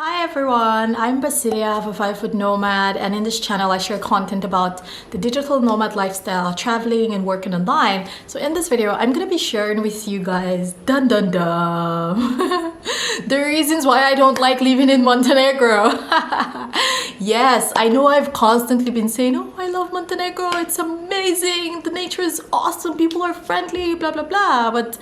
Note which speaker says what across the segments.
Speaker 1: Hi everyone, I'm Basilia of a 5-foot nomad, and in this channel I share content about the digital nomad lifestyle, traveling and working online. So in this video I'm gonna be sharing with you guys dun dun dun the reasons why I don't like living in Montenegro. Yes, I know I've constantly been saying, oh, I love Montenegro, it's amazing, the nature is awesome, people are friendly, blah blah blah, but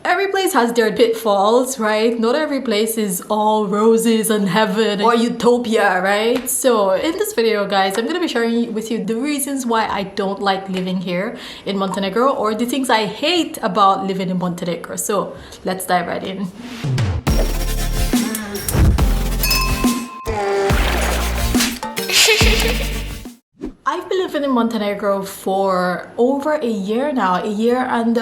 Speaker 1: every place has their pitfalls, right? Not every place is all roses and heaven or utopia, right? So in this video, guys, I'm gonna be sharing with you the reasons why I don't like living here in Montenegro, or the things I hate about living in Montenegro. So let's dive right in. I've been living in Montenegro for over a year now, a year and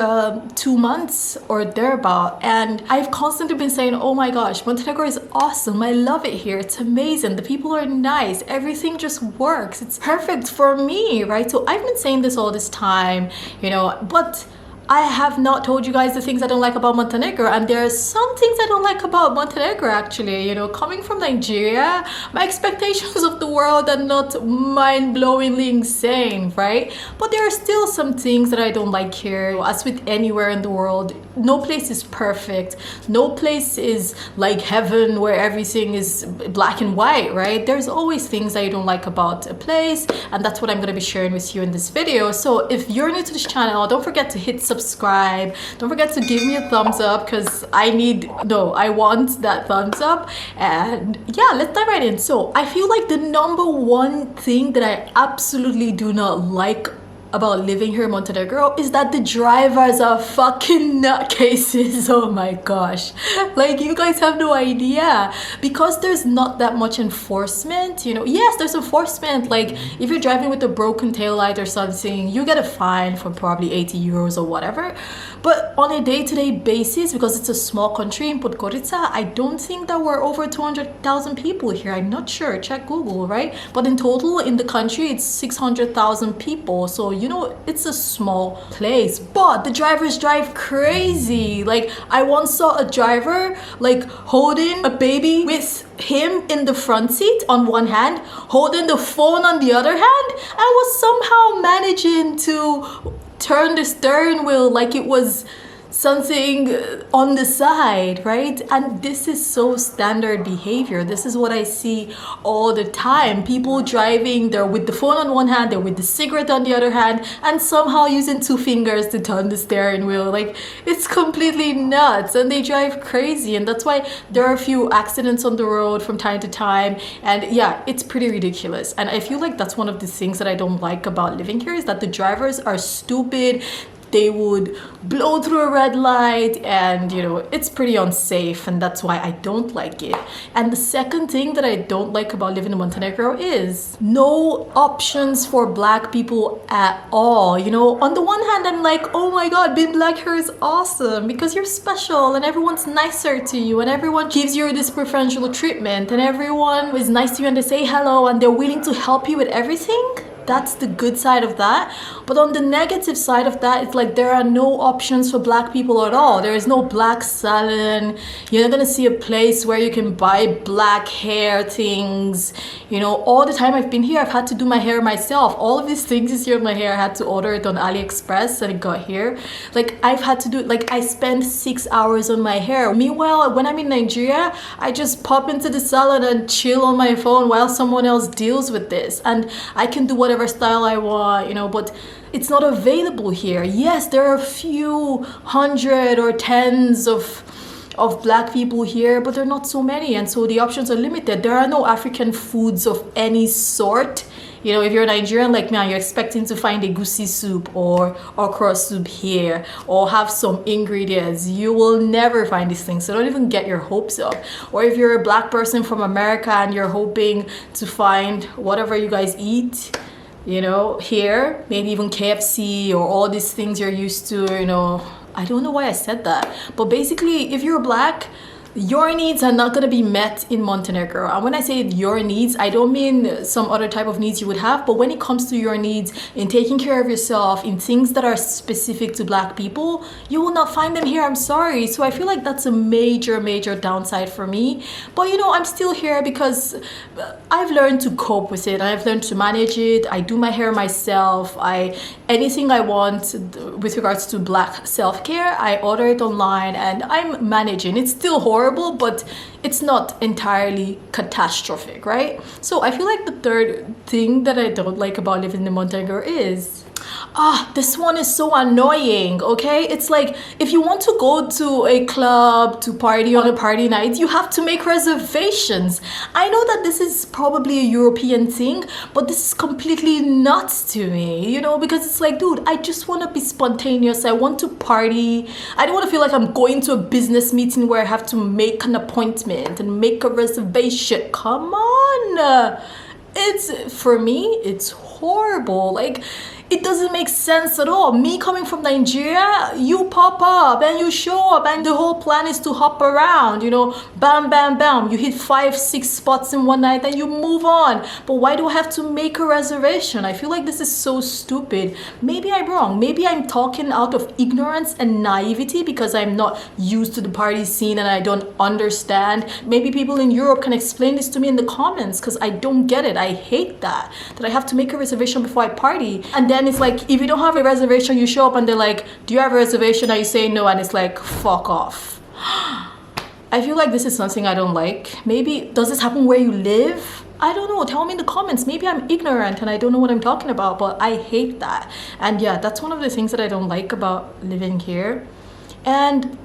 Speaker 1: 2 months or thereabout, and I've constantly been saying, oh my gosh, Montenegro is awesome, I love it here, it's amazing, the people are nice, everything just works, it's perfect for me, right? So I've been saying this all this time, but I have not told you guys the things I don't like about Montenegro, and there are some things I don't like about Montenegro actually. Coming from Nigeria, my expectations of the world are not mind-blowingly insane, right? But there are still some things that I don't like here. As with anywhere in the world, no place is perfect. No place is like heaven where everything is black and white, right? There's always things that you don't like about a place, and that's what I'm going to be sharing with you in this video. So if you're new to this channel, don't forget to hit subscribe, don't forget to give me a thumbs up, because I want that thumbs up. And yeah, let's dive right in. So I feel like the number one thing that I absolutely do not like about living here in Montenegro is that the drivers are fucking nutcases. Oh my gosh, like, you guys have no idea, because there's not that much enforcement. Yes, there's enforcement, like if you're driving with a broken taillight or something, you get a fine for probably 80 euros or whatever. But on a day-to-day basis, because it's a small country in Podgorica, I don't think that we're over 200,000 people here. I'm not sure, check Google, right? But in total in the country it's 600,000 people, so it's a small place, but the drivers drive crazy. Like, I once saw a driver like holding a baby with him in the front seat on one hand, holding the phone on the other hand, and was somehow managing to turn the steering wheel like it was something on the side, right? And this is so standard behavior. This is what I see all the time. People driving, they're with the phone on one hand, they're with the cigarette on the other hand, and somehow using 2 fingers to turn the steering wheel. Like, it's completely nuts, and they drive crazy, and that's why there are a few accidents on the road from time to time. And yeah, it's pretty ridiculous, and I feel like that's one of the things that I don't like about living here, is that the drivers are stupid. They would blow through a red light, and it's pretty unsafe, and that's why I don't like it. And the second thing that I don't like about living in Montenegro is no options for black people at all. On the one hand, I'm like, oh my god, being black here is awesome, because you're special and everyone's nicer to you, and everyone gives you this preferential treatment, and everyone is nice to you, and they say hello, and they're willing to help you with everything. That's the good side of that. But on the negative side of that, it's like there are no options for black people at all. There is no black salon. You're not gonna see a place where you can buy black hair things. All the time I've been here, I've had to do my hair myself. All of these things is here in my hair. I had to order it on AliExpress and it got here. Like, I've had to do it. Like, I spend 6 hours on my hair. Meanwhile, when I'm in Nigeria, I just pop into the salon and chill on my phone while someone else deals with this, and I can do whatever style I want, but it's not available here. Yes, there are a few hundred or tens of black people here, but they're not so many, and so the options are limited. There are no African foods of any sort. If you're Nigerian like me and you're expecting to find a goosey soup or okra soup here, or have some ingredients, you will never find these things, so don't even get your hopes up. Or if you're a black person from America and you're hoping to find whatever you guys eat, here, maybe even KFC or all these things you're used to, I don't know why I said that, but basically, if you're black, your needs are not going to be met in Montenegro. And when I say your needs, I don't mean some other type of needs you would have, but when it comes to your needs in taking care of yourself, in things that are specific to Black people, you will not find them here. I'm sorry. So I feel like that's a major downside for me. But you know, I'm still here because I've learned to cope with it. I've learned to manage it. I do my hair myself. Anything I want with regards to Black self-care, I order it online and I'm managing. It's still horrible, but it's not entirely catastrophic, right? So I feel like the third thing that I don't like about living in Montenegro is this one is so annoying, okay? It's like if you want to go to a club to party on a party night, you have to make reservations. I know that this is probably a European thing, but this is completely nuts to me, you know, because it's like, dude, I just want to be spontaneous. I want to party. I don't want to feel like I'm going to a business meeting where I have to make an appointment and make a reservation. Come on. For me, it's horrible. Like, it doesn't make sense at all. Me coming from Nigeria, you pop up and you show up and the whole plan is to hop around, you know, bam, bam, bam. You hit 5-6 spots in one night and you move on. But why do I have to make a reservation? I feel like this is so stupid. Maybe I'm wrong. Maybe I'm talking out of ignorance and naivety because I'm not used to the party scene and I don't understand. Maybe people in Europe can explain this to me in the comments because I don't get it. I hate that I have to make a reservation before I party. And then it's like, if you don't have a reservation, you show up and they're like, do you have a reservation? And you say no, and it's like, fuck off. I feel like this is something I don't like. Maybe, does this happen where you live? I don't know. Tell me in the comments. Maybe I'm ignorant and I don't know what I'm talking about, but I hate that. And yeah, that's one of the things that I don't like about living here. And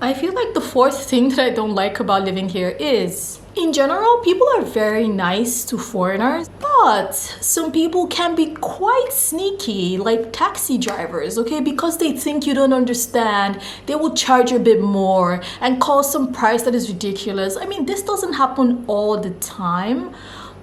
Speaker 1: I feel like the fourth thing that I don't like about living here is, in general, people are very nice to foreigners, but some people can be quite sneaky, like taxi drivers, okay? Because they think you don't understand, they will charge a bit more and call some price that is ridiculous. I mean, this doesn't happen all the time,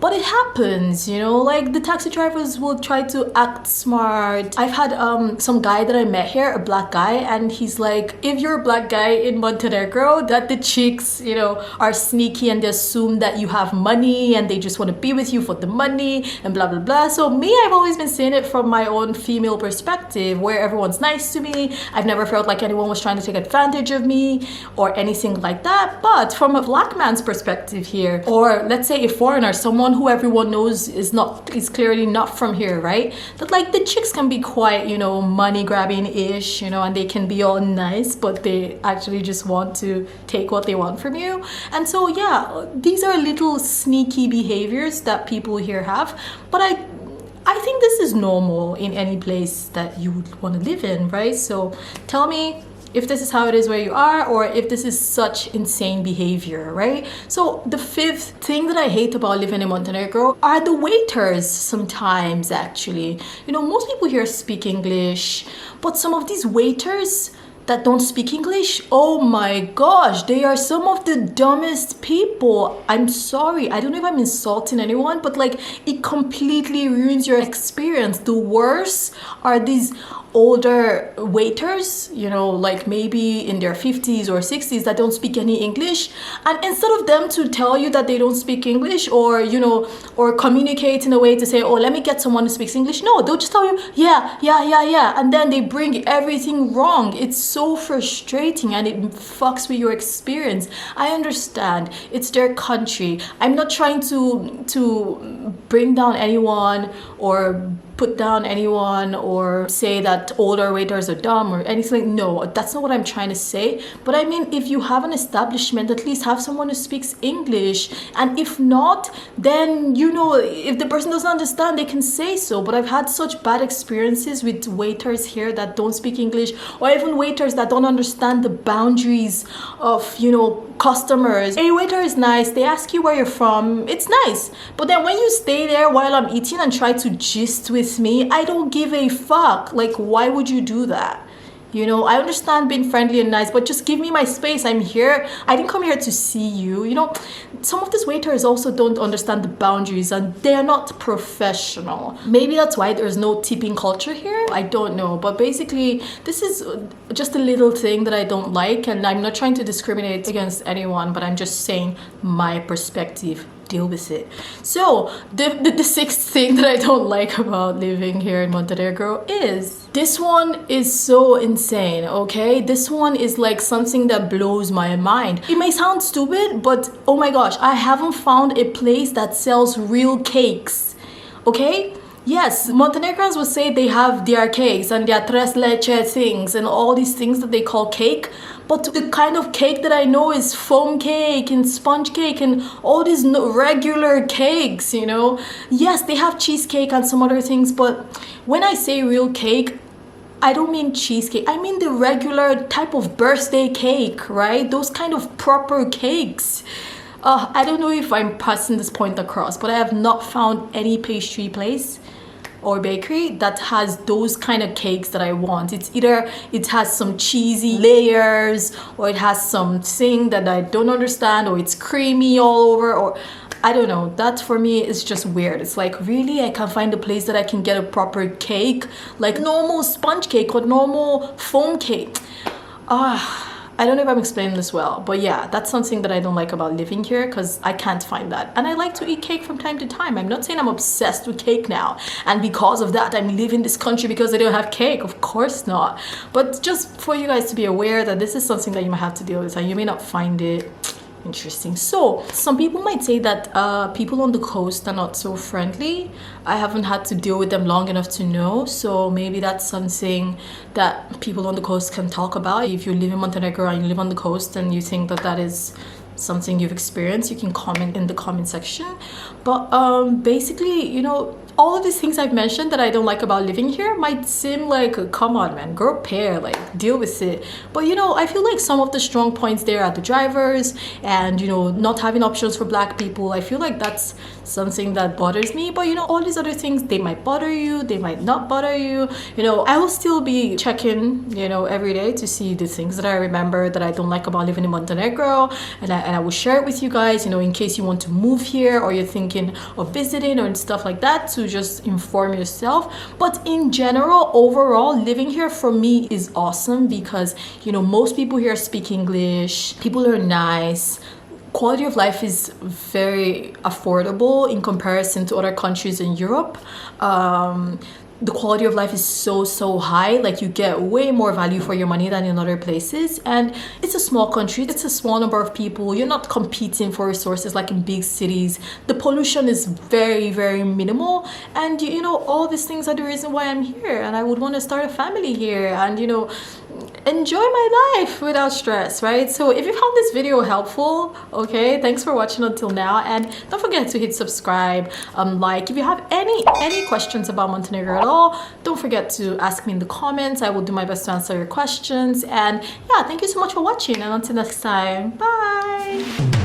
Speaker 1: but it happens, you know, like the taxi drivers will try to act smart. I've had some guy that I met here, a Black guy, and he's like, if you're a Black guy in Montenegro, that the chicks, you know, are sneaky and they assume that you have money and they just want to be with you for the money and blah, blah, blah. So me, I've always been seeing it from my own female perspective where everyone's nice to me. I've never felt like anyone was trying to take advantage of me or anything like that. But from a Black man's perspective here, or let's say a foreigner, someone who everyone knows is clearly not from here, right? That like the chicks can be quite, you know, money grabbing ish, you know, and they can be all nice, but they actually just want to take what they want from you. And so yeah, these are little sneaky behaviors that people here have, but I think this is normal in any place that you would want to live in, right? So tell me if this is how it is where you are, or if this is such insane behavior, right? So the fifth thing that I hate about living in Montenegro are the waiters sometimes, actually. You know, most people here speak English, but some of these waiters that don't speak English, oh my gosh, they are some of the dumbest people. I'm sorry, I don't know if I'm insulting anyone, but like it completely ruins your experience. The worst are these older waiters, you know, like maybe in their 50s or 60s that don't speak any English, and instead of them to tell you that they don't speak English, or you know, or communicate in a way to say, oh, let me get someone who speaks English, no, they'll just tell you yeah, and then they bring everything wrong. It's so frustrating and it fucks with your experience. I understand it's their country. I'm not trying to bring down anyone or put down anyone or say that older waiters are dumb or anything. No, that's not what I'm trying to say. But I mean, if you have an establishment, at least have someone who speaks English. And if not, then, you know, if the person doesn't understand, they can say so. But I've had such bad experiences with waiters here that don't speak English, or even waiters that don't understand the boundaries of, you know, customers. A waiter is nice, they ask you where you're from, it's nice. But then when you stay there while I'm eating and try to gist with me, I don't give a fuck. Like, why would you do that? You know, I understand being friendly and nice, but just give me my space. I'm here. I didn't come here to see you. You know, some of these waiters also don't understand the boundaries and they're not professional. Maybe that's why there's no tipping culture here. I don't know. But basically, this is just a little thing that I don't like. And I'm not trying to discriminate against anyone, but I'm just saying my perspective. Deal with it. So the sixth thing that I don't like about living here in Montenegro is this one is so insane. Okay, this one is like something that blows my mind. It may sound stupid, but oh my gosh, I haven't found a place that sells real cakes. Okay, yes, Montenegrins would say they have their cakes and their tres leche things and all these things that they call cake. But the kind of cake that I know is foam cake and sponge cake and all these regular cakes, you know. Yes, they have cheesecake and some other things, but when I say real cake, I don't mean cheesecake. I mean the regular type of birthday cake, right? Those kind of proper cakes. I don't know if I'm passing this point across, but I have not found any pastry place or bakery that has those kind of cakes that I want. It's either it has some cheesy layers or it has something that I don't understand, or it's creamy all over, or I don't know. That for me is just weird. It's like, really, I can find a place that I can get a proper cake, like normal sponge cake or normal foam cake. I don't know if I'm explaining this well, but yeah, that's something that I don't like about living here, because I can't find that. And I like to eat cake from time to time. I'm not saying I'm obsessed with cake now, and because of that I'm leaving this country because they don't have cake. Of course not. But just for you guys to be aware that this is something that you might have to deal with, and you may not find it interesting. So some people might say that people on the coast are not so friendly. I haven't had to deal with them long enough to know, so maybe that's something that people on the coast can talk about. If you live in Montenegro and you live on the coast and you think that that is something you've experienced, you can comment in the comment section. But basically, you know, all of these things I've mentioned that I don't like about living here might seem like, come on man, grow a pair, like deal with it. But you know, I feel like some of the strong points there are the drivers and, you know, not having options for black people. I feel like that's something that bothers me. But you know, all these other things, they might bother you, they might not bother you. You know, I will still be checking, you know, every day to see the things that I remember that I don't like about living in Montenegro, and I will share it with you guys, you know, in case you want to move here or you're thinking of visiting or stuff like that, to just inform yourself. But in general, overall, living here for me is awesome because, you know, most people here speak English, people are nice, quality of life is very affordable in comparison to other countries in Europe. The quality of life is so high. Like, you get way more value for your money than in other places, and it's a small country, it's a small number of people. You're not competing for resources like in big cities. The pollution is very minimal, and you know, all these things are the reason why I'm here, and I would want to start a family here and, you know, enjoy my life without stress, right? So if you found this video helpful, okay, thanks for watching until now, and don't forget to hit subscribe, like. If you have any questions about Montenegro at all, don't forget to ask me in the comments. I will do my best to answer your questions. And yeah, thank you so much for watching, and until next time, bye.